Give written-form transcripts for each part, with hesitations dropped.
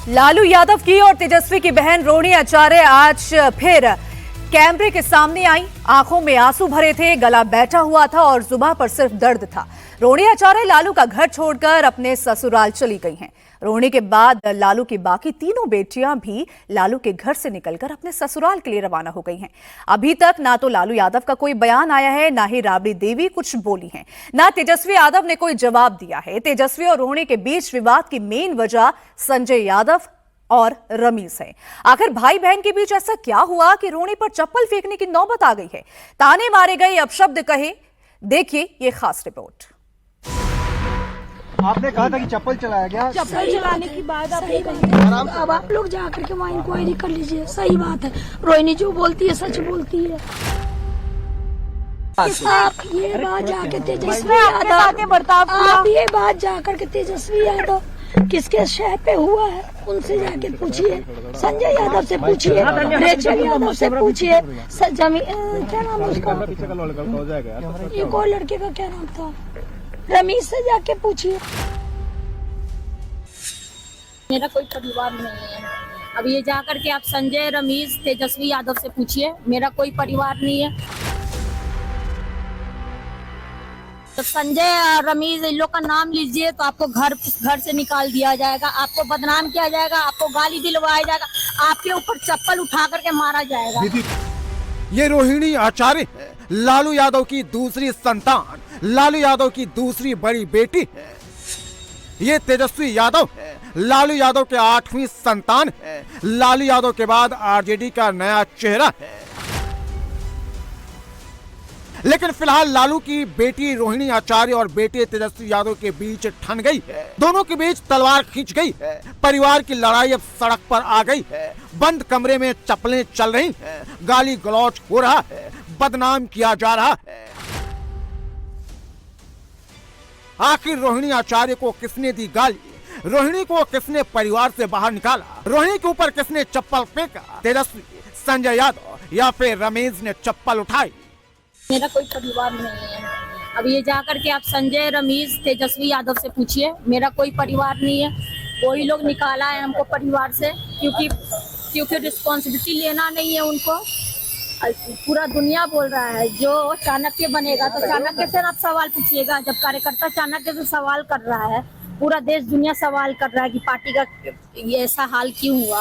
लालू यादव की और तेजस्वी की बहन रोहिणी आचार्य आज फिर कैमरे के सामने आई। आंखों में आंसू भरे थे, गला बैठा हुआ था और जुबान पर सिर्फ दर्द था। रोहिणी आचार्य लालू का घर छोड़कर अपने ससुराल चली गई हैं। रोहिणी के बाद लालू की बाकी तीनों बेटियां भी लालू के घर से निकलकर अपने ससुराल के लिए रवाना हो गई हैं। अभी तक ना तो लालू यादव का कोई बयान आया है, ना ही राबड़ी देवी कुछ बोली है, ना तेजस्वी यादव ने कोई जवाब दिया है। तेजस्वी और रोहिणी के बीच विवाद की मेन वजह संजय यादव और रमीज है। आखिर भाई बहन के बीच ऐसा क्या हुआ कि रोहिणी पर चप्पल फेंकने की नौबत आ गई है? ताने मारे गए, अपशब्द कहे। देखिए ये खास रिपोर्ट। आपने कहा था कि चप्पल चलाया गया। चप्पल चलाने की बात आपने कही। अब आप लोग जाकर के वहाँ इंक्वायरी कर लीजिए। सही बात है, रोहिणी जो बोलती है सच बोलती है। आप ये बात जाके तेजस्वी यादव, आप ये बात जाकर के तेजस्वी यादव किसके शह पे हुआ है उनसे जाके पूछिए। संजय यादव से पूछिए, रेचल यादव से पूछिए, क्या नाम है उसका, ये कोई लड़के का क्या नाम था, रमीज से जाके पूछिए। मेरा कोई परिवार नहीं है। अब ये जाकर के आप संजय, रमीज, तेजस्वी यादव से पूछिए, मेरा कोई परिवार नहीं है। तो संजय और रमीज इन लोग का नाम लीजिए तो आपको घर से निकाल दिया जाएगा, आपको बदनाम किया जाएगा, आपको गाली दिलवाया जाएगा, आपके ऊपर चप्पल उठा करके मारा जाएगा। ये रोहिणी आचार्य है, लालू यादव की दूसरी संतान, लालू यादव की दूसरी बड़ी बेटी है। ये तेजस्वी यादव है, लालू यादव के 8वीं संतान है। लालू यादव के बाद आरजेडी का नया चेहरा है। लेकिन फिलहाल लालू की बेटी रोहिणी आचार्य और बेटे तेजस्वी यादव के बीच ठन गई है। दोनों के बीच तलवार खींच गई है। परिवार की लड़ाई अब सड़क पर आ गई है। बंद कमरे में चप्पलें चल रही हैं, गाली गलौज हो रहा है, बदनाम किया जा रहा है। आखिर रोहिणी आचार्य को किसने दी गाली? रोहिणी को किसने परिवार से बाहर निकाला? रोहिणी के ऊपर किसने चप्पल फेंका? तेजस्वी, संजय यादव या फिर रमेश ने चप्पल उठाई? मेरा कोई परिवार नहीं है। अब ये जाकर के आप संजय, रमीज, तेजस्वी यादव से पूछिए, मेरा कोई परिवार नहीं है। वही लोग निकाला है हमको परिवार से, क्योंकि रिस्पॉन्सिबिलिटी लेना नहीं है उनको। पूरा दुनिया बोल रहा है जो चाणक्य बनेगा तो चाणक्य से आप सवाल पूछिएगा। जब कार्यकर्ता चाणक्य से सवाल कर रहा है, पूरा देश दुनिया सवाल कर रहा है कि पार्टी का ये ऐसा हाल क्यों हुआ।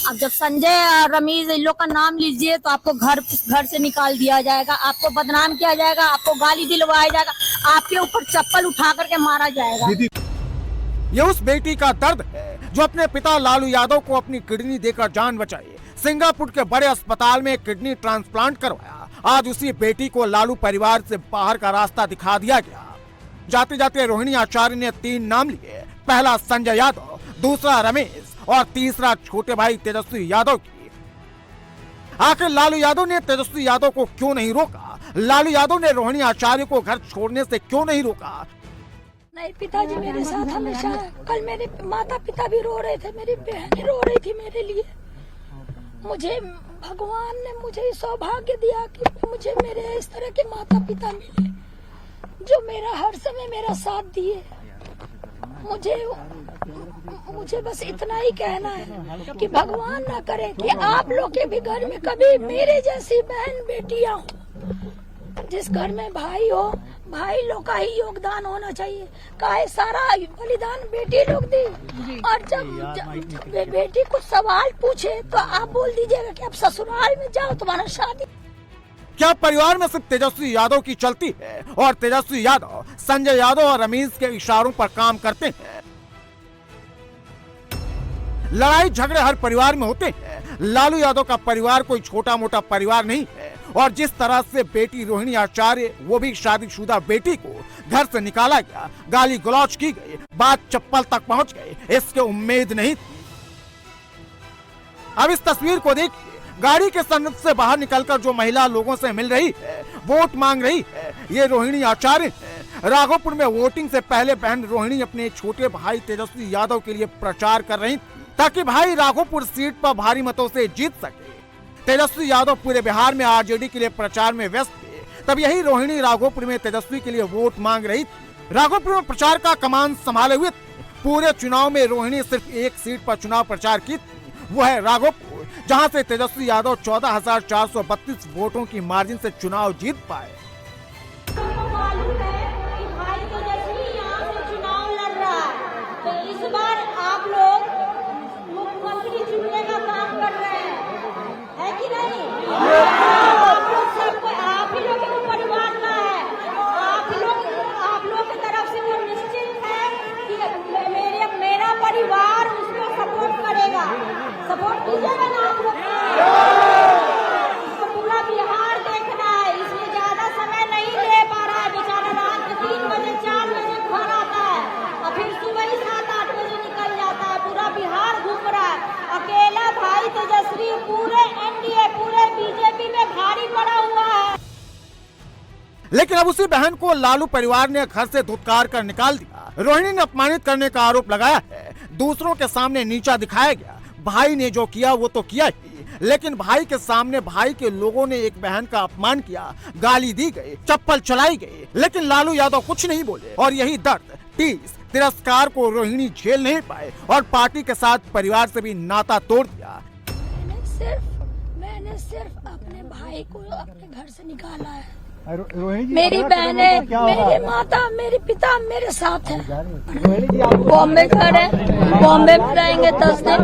अब जब संजय और रमीज इन लोग का नाम लीजिए तो आपको घर से निकाल दिया जाएगा, आपको बदनाम किया जाएगा, आपको गाली दिलवाया जाएगा, आपके ऊपर चप्पल उठा करके मारा जाएगा। ये उस बेटी का दर्द है जो अपने पिता लालू यादव को अपनी किडनी देकर जान बचाई, सिंगापुर के बड़े अस्पताल में किडनी ट्रांसप्लांट करवाया। आज उसी बेटी को लालू परिवार से बाहर का रास्ता दिखा दिया गया। जाते जाते रोहिणी आचार्य ने 3 नाम लिए, पहला संजय यादव, दूसरा रमेश और तीसरा छोटे भाई तेजस्वी यादव की। आखिर लालू यादव ने तेजस्वी यादव को क्यों नहीं रोका? लालू यादव ने रोहिणी आचार्य को घर छोड़ने से क्यों नहीं रोका? नहीं, पिताजी मेरे साथ हमेशा। कल मेरे माता पिता भी रो रहे थे, मेरी बहन रो रही थी मेरे लिए। मुझे भगवान ने मुझे सौभाग्य दिया कि मुझे मेरे इस तरह के माता पिता मिले जो मेरा हर समय मेरा साथ दिए। मुझे बस इतना ही कहना है कि भगवान ना करे कि आप लोग के भी घर में कभी मेरे जैसी बहन बेटियां हो। जिस घर में भाई हो, भाई लोग का ही योगदान होना चाहिए। काहे सारा बलिदान बेटी लोग दी। और जब बेटी कुछ सवाल पूछे तो आप बोल दीजिएगा कि आप ससुराल में जाओ, तुम्हारा शादी। क्या परिवार में सिर्फ तेजस्वी यादव की चलती है और तेजस्वी यादव संजय यादव और रमीज के इशारों पर काम करते हैं? लड़ाई झगड़े हर परिवार में होते हैं। लालू यादव का परिवार कोई छोटा मोटा परिवार नहीं है। और जिस तरह से बेटी रोहिणी आचार्य, वो भी शादीशुदा बेटी को घर से निकाला गया, गाली गलौज की गई, बात चप्पल तक पहुंच गई, इसकी उम्मीद नहीं थी। अब इस तस्वीर को देखिए। गाड़ी के सन्नत से बाहर निकलकर जो महिला लोगों से मिल रही है, वोट मांग रही है, ये रोहिणी आचार्य है। राघोपुर में वोटिंग से पहले बहन रोहिणी अपने छोटे भाई तेजस्वी यादव के लिए प्रचार कर रही थी ताकि भाई राघोपुर सीट पर भारी मतों से जीत सके। तेजस्वी यादव पूरे बिहार में आरजेडी के लिए प्रचार में व्यस्त थे, तब यही रोहिणी राघोपुर में तेजस्वी के लिए वोट मांग रही थी। राघोपुर में प्रचार का कमान संभाले हुए पूरे चुनाव में रोहिणी सिर्फ एक सीट पर चुनाव प्रचार की, वो है राघोपुर, जहां से तेजस्वी यादव 14,432 वोटों की मार्जिन से चुनाव जीत पाए। तो इस बार आप लोग मुख्यमंत्री चुनने का काम कर रहे हैं, है कि नहीं? आप लोग सबको, आप ही लोग के परिवार का है, आप लोग की तरफ से वो निश्चित है कि मेरा परिवार उसको सपोर्ट करेगा। सपोर्ट कीजिएगा ना आप लोग? पूरा बिहार देखना है, इसलिए ज्यादा समय नहीं ले पा रहा है बेचारा। रात के 3 बजे 4 बजे घर आता है और फिर सुबह ही 7-8 बजे निकल जाता है। पूरा बिहार घूम रहा है। अकेला भाई तेजस्वी पूरे एनडीए, पूरे बीजेपी में भारी पड़ा हुआ है। लेकिन अब उसी बहन को लालू परिवार ने घर से धुतकार कर निकाल दिया। रोहिणी ने अपमानित करने का आरोप लगाया है, दूसरों के सामने नीचा दिखाया गया। भाई ने जो किया वो तो किया ही, लेकिन भाई के सामने भाई के लोगों ने एक बहन का अपमान किया, गाली दी गई, चप्पल चलाई गई, लेकिन लालू यादव कुछ नहीं बोले। और यही दर्द, टीस, तिरस्कार को रोहिणी झेल नहीं पाए और पार्टी के साथ परिवार से भी नाता तोड़ दिया। मैंने सिर्फ अपने भाई को अपने घर से निकाला है। मेरी बहनें, मेरी माता, मेरे पिता मेरे साथ हैं। बॉम्बे घर है, बॉम्बे में रहेंगे 10 दिन।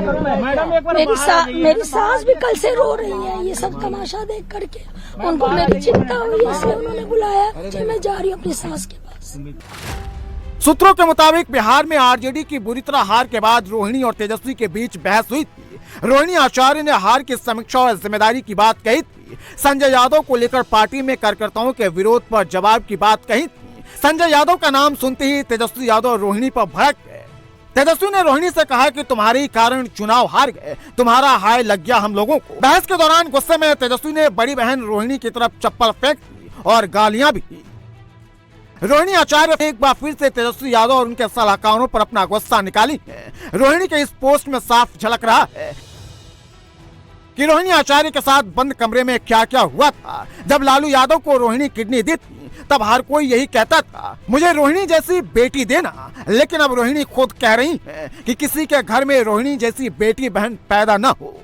मेरी सास भी कल से रो रही है ये सब तमाशा देख करके। उनको मेरी चिंता हुई, इसलिए उन्होंने बुलाया कि मैं जा रही हूँ अपनी सास के पास। सूत्रों के मुताबिक बिहार में आरजेडी की बुरी तरह हार के बाद रोहिणी और तेजस्वी के बीच बहस हुई थी। रोहिणी आचार्य ने हार की समीक्षा और जिम्मेदारी की बात कही थी। संजय यादव को लेकर पार्टी में कार्यकर्ताओं के विरोध पर जवाब की बात कही थी। संजय यादव का नाम सुनते ही तेजस्वी यादव रोहिणी पर भड़क गए। तेजस्वी ने रोहिणी से कहा कि तुम्हारे ही कारण चुनाव हार गए, तुम्हारा हाय लग गया हम लोगों को। बहस के दौरान गुस्से में तेजस्वी ने बड़ी बहन रोहिणी की तरफ चप्पल फेंक दी और गालियां भी दी। रोहिणी आचार्य एक बार फिर से तेजस्वी यादव और उनके सलाहकारों पर अपना गुस्सा निकाली है। रोहिणी के इस पोस्ट में साफ झलक रहा है कि रोहिणी आचार्य के साथ बंद कमरे में क्या क्या हुआ था। जब लालू यादव को रोहिणी किडनी दी थी तब हर कोई यही कहता था, मुझे रोहिणी जैसी बेटी देना। लेकिन अब रोहिणी खुद कह रही है कि किसी के घर में रोहिणी जैसी बेटी बहन पैदा न हो।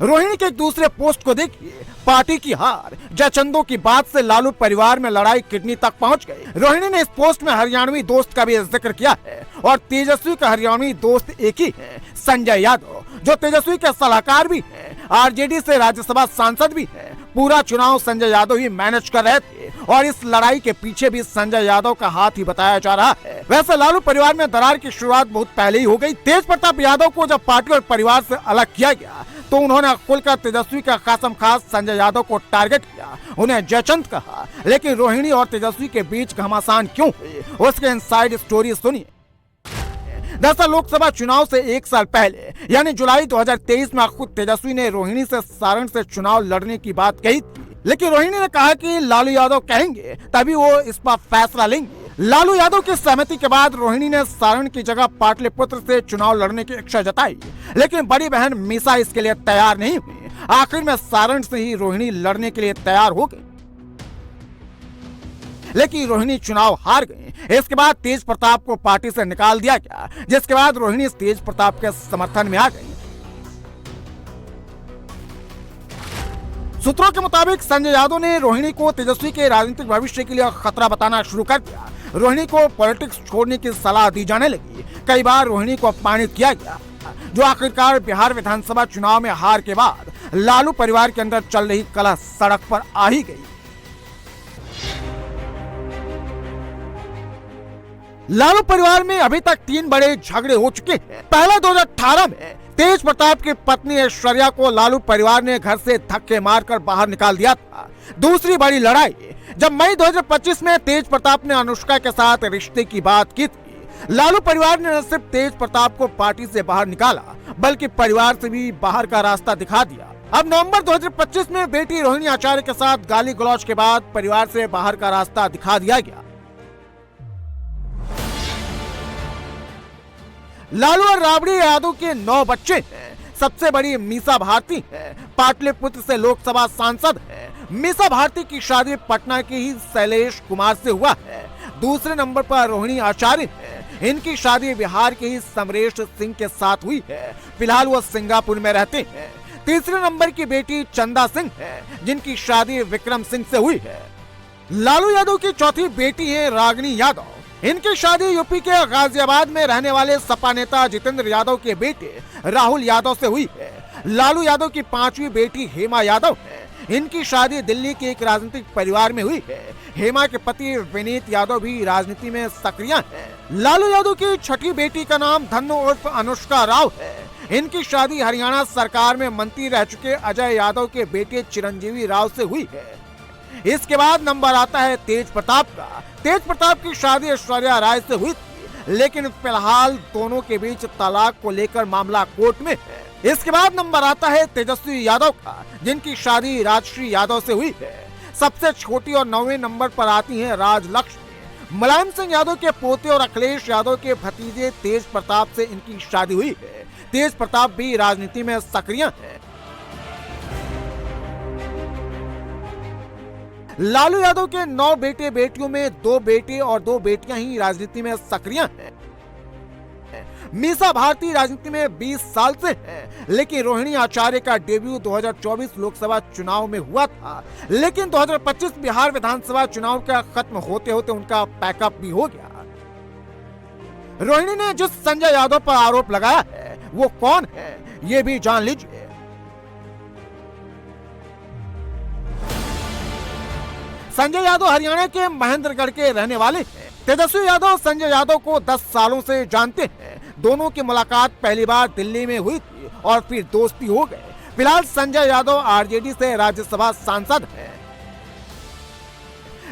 रोहिणी के एक दूसरे पोस्ट को देखिए, पार्टी की हार, जयचंदों की बात से लालू परिवार में लड़ाई किडनी तक पहुंच गई। रोहिणी ने इस पोस्ट में हरियाणवी दोस्त का भी जिक्र किया है और तेजस्वी का हरियाणवी दोस्त एक ही है, संजय यादव, जो तेजस्वी के सलाहकार भी हैं, आरजेडी से राज्यसभा सांसद भी हैं। पूरा चुनाव संजय यादव ही मैनेज कर रहे थे और इस लड़ाई के पीछे भी संजय यादव का हाथ ही बताया जा रहा है। वैसे लालू परिवार में दरार की शुरुआत बहुत पहले ही हो गई। तेज प्रताप यादव को जब पार्टी और परिवार से अलग किया गया तो उन्होंने खुलकर तेजस्वी का खासम खास संजय यादव को टारगेट किया, उन्हें जयचंद कहा। लेकिन रोहिणी और तेजस्वी के बीच घमासान क्यों हुई, उसके इनसाइड स्टोरी सुनिए। दरअसल लोकसभा चुनाव से 1 साल पहले यानी जुलाई 2023 में खुद तेजस्वी ने रोहिणी से सारण से चुनाव लड़ने की बात कही थी। लेकिन रोहिणी ने कहा कि लालू यादव कहेंगे तभी वो इस पर फैसला लेंगे। लालू यादव की सहमति के बाद रोहिणी ने सारण की जगह पाटलिपुत्र से चुनाव लड़ने की इच्छा जताई, लेकिन बड़ी बहन मीसा इसके लिए तैयार नहीं हुई। आखिर में सारण से ही रोहिणी लड़ने के लिए तैयार हो गई, लेकिन रोहिणी चुनाव हार गई। इसके बाद तेज प्रताप को पार्टी से निकाल दिया गया, जिसके बाद रोहिणी तेज प्रताप के समर्थन में आ गई। सूत्रों के मुताबिक संजय यादव ने रोहिणी को तेजस्वी के राजनीतिक भविष्य के लिए खतरा बताना शुरू कर दिया। रोहिणी को पॉलिटिक्स छोड़ने की सलाह दी जाने लगी। कई बार रोहिणी को अपमानित किया गया, जो आखिरकार बिहार विधानसभा चुनाव में हार के बाद लालू परिवार के अंदर चल रही कलह सड़क पर आ ही गई। लालू परिवार में अभी तक 3 बड़े झगड़े हो चुके हैं। पहला 2018 में तेज प्रताप की पत्नी ऐश्वर्या को लालू परिवार ने घर से धक्के मारकर बाहर निकाल दिया था। दूसरी बड़ी लड़ाई जब मई 2025 में तेज प्रताप ने अनुष्का के साथ रिश्ते की बात की थी। लालू परिवार ने न सिर्फ तेज प्रताप को पार्टी से बाहर निकाला, बल्कि परिवार से भी बाहर का रास्ता दिखा दिया। अब नवंबर 2025 में बेटी रोहिणी आचार्य के साथ गाली गलौज के बाद परिवार से बाहर का रास्ता दिखा दिया गया। लालू और राबड़ी यादव के 9 बच्चे हैं। सबसे बड़ी मीसा भारती है, पाटलिपुत्र से लोकसभा सांसद है। मीसा भारती की शादी पटना के ही शैलेश कुमार से हुआ है। दूसरे नंबर पर रोहिणी आचार्य है, इनकी शादी बिहार के ही समरेश सिंह के साथ हुई है। फिलहाल वो सिंगापुर में रहते हैं। तीसरे नंबर की बेटी चंदा सिंह है, जिनकी शादी विक्रम सिंह से हुई है। लालू यादव की चौथी बेटी है रागिनी यादव। इनकी शादी यूपी के गाजियाबाद में रहने वाले सपा नेता जितेंद्र यादव के बेटे राहुल यादव से हुई है। लालू यादव की पांचवी बेटी हेमा यादव है। इनकी शादी दिल्ली के एक राजनीतिक परिवार में हुई है। हेमा के पति विनीत यादव भी राजनीति में सक्रिय हैं। लालू यादव की छठी बेटी का नाम धन्नो उर्फ अनुष्का राव है। इनकी शादी हरियाणा सरकार में मंत्री रह चुके अजय यादव के बेटे चिरंजीवी राव से हुई है। इसके बाद नंबर आता है तेज प्रताप का। तेज प्रताप की शादी ऐश्वर्या राय से हुई थी, लेकिन फिलहाल दोनों के बीच तलाक को लेकर मामला कोर्ट में है। इसके बाद नंबर आता है तेजस्वी यादव का, जिनकी शादी राजश्री यादव से हुई है। सबसे छोटी और 9वें नंबर पर आती है राजलक्ष्मी। मुलायम सिंह यादव के पोते और अखिलेश यादव के भतीजे तेज प्रताप से इनकी शादी हुई है। तेज प्रताप भी राजनीति में सक्रिय हैं। लालू यादव के 9 बेटे बेटियों में 2 बेटे और 2 बेटियां ही राजनीति में सक्रिय हैं। मीसा भारती राजनीति में 20 साल से हैं, लेकिन रोहिणी आचार्य का डेब्यू 2024 लोकसभा चुनाव में हुआ था, लेकिन 2025 बिहार विधानसभा चुनाव का खत्म होते होते उनका पैकअप भी हो गया। रोहिणी ने जिस संजय यादव पर आरोप लगाया है वो कौन है, ये भी जान लीजिए। संजय यादव हरियाणा के महेंद्रगढ़ के रहने वाले हैं। तेजस्वी यादव संजय यादव को 10 सालों से जानते हैं। दोनों की मुलाकात पहली बार दिल्ली में हुई थी और फिर दोस्ती हो गए। फिलहाल संजय यादव आरजेडी से राज्यसभा सांसद हैं।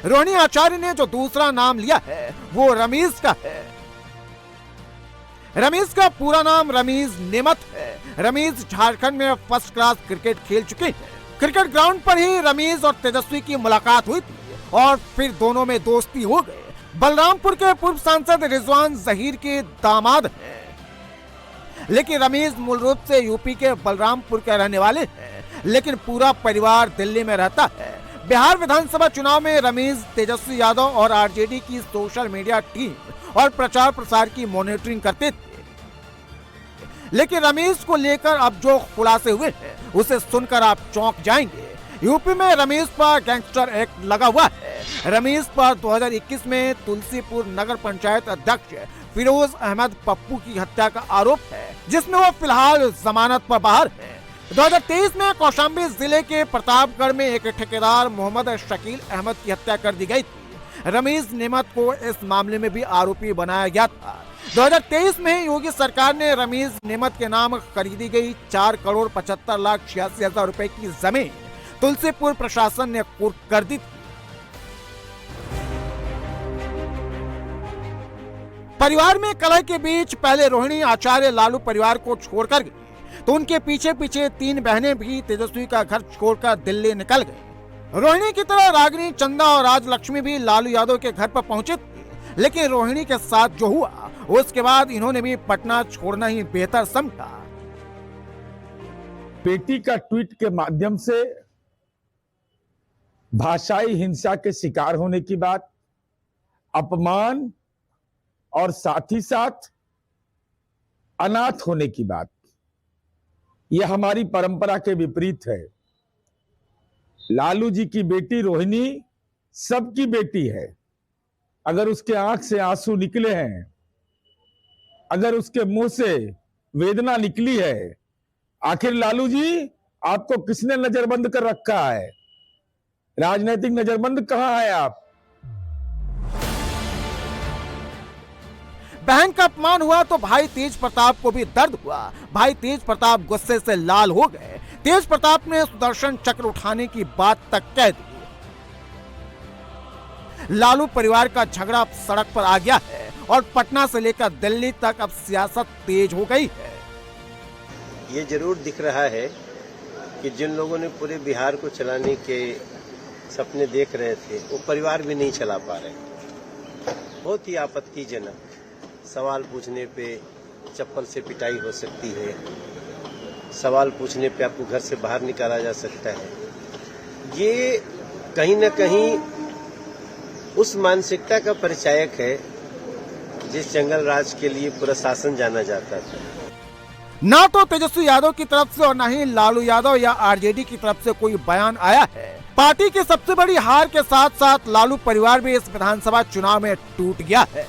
रोहिणी आचार्य ने जो दूसरा नाम लिया है वो रमीज का है। रमीज का पूरा नाम रमीज नेमत है। रमीज झारखंड में फर्स्ट क्लास क्रिकेट खेल चुके हैं। क्रिकेट ग्राउंड पर ही रमीज और तेजस्वी की मुलाकात हुई थी और फिर दोनों में दोस्ती हो गए। बलरामपुर के पूर्व सांसद रिजवान जहीर के दामाद हैं, लेकिन रमीज मूल रूप से यूपी के बलरामपुर के रहने वाले हैं, लेकिन पूरा परिवार दिल्ली में रहता है। बिहार विधानसभा चुनाव में रमीज तेजस्वी यादव और आरजेडी की सोशल मीडिया टीम और प्रचार प्रसार की मॉनिटरिंग करते थे, लेकिन रमीज को लेकर अब जो खुलासे हुए हैं उसे सुनकर आप चौंक जाएंगे। यूपी में रमीज पर गैंगस्टर एक्ट लगा हुआ है। रमीज पर 2021 में तुलसीपुर नगर पंचायत अध्यक्ष फिरोज अहमद पप्पू की हत्या का आरोप है, जिसमें वो फिलहाल जमानत पर बाहर है। 2023 में कौशाम्बी जिले के प्रतापगढ़ में एक ठेकेदार मोहम्मद शकील अहमद की हत्या कर दी गई थी। रमीज नेमत को इस मामले में भी आरोपी बनाया गया था। 2023 में योगी सरकार ने रमीज नेमत के नाम खरीदी गई 4,75,86,000 रुपए की जमीन तुलसीपुर प्रशासन ने कुर्क कर दी थी। परिवार में कलह के बीच पहले रोहिणी आचार्य लालू परिवार को छोड़कर गई, तो उनके पीछे पीछे 3 बहनें भी तेजस्वी का घर छोड़कर दिल्ली निकल गई। रोहिणी की तरह रागिनी, चंदा और राजलक्ष्मी भी लालू यादव के घर पर पहुंचे थे, लेकिन रोहिणी के साथ जो हुआ उसके बाद इन्होंने भी पटना छोड़ना ही बेहतर समझा। बेटी का ट्वीट के माध्यम से भाषाई हिंसा के शिकार होने की बात, अपमान और साथ ही साथ अनाथ होने की बात, यह हमारी परंपरा के विपरीत है। लालू जी की बेटी रोहिणी सबकी बेटी है। अगर उसके आंख से आंसू निकले हैं, अगर उसके मुंह से वेदना निकली है, आखिर लालू जी आपको किसने नजरबंद कर रखा है? राजनीतिक नजरबंद कहां है आप? बहन का अपमान हुआ तो भाई तेज प्रताप को भी दर्द हुआ। भाई तेज प्रताप गुस्से से लाल हो गए। तेज प्रताप ने सुदर्शन चक्र उठाने की बात तक कह दी। लालू परिवार का झगड़ा अब सड़क पर आ गया है और पटना से लेकर दिल्ली तक अब सियासत तेज हो गई है। ये जरूर दिख रहा है कि जिन लोगों ने पूरे बिहार को चलाने के सपने देख रहे थे वो परिवार भी नहीं चला पा रहे। बहुत ही आपत्तिजनक। सवाल पूछने पे चप्पल से पिटाई हो सकती है, सवाल पूछने पे आपको घर से बाहर निकाला जा सकता है। ये कहीं न कहीं उस मानसिकता का परिचायक है जिस जंगल राज के लिए पूरा शासन जाना जाता था। ना तो तेजस्वी यादव की तरफ से और न ही लालू यादव या आरजेडी की तरफ से कोई बयान आया है। पार्टी की सबसे बड़ी हार के साथ साथ लालू परिवार भी इस विधानसभा चुनाव में टूट गया है।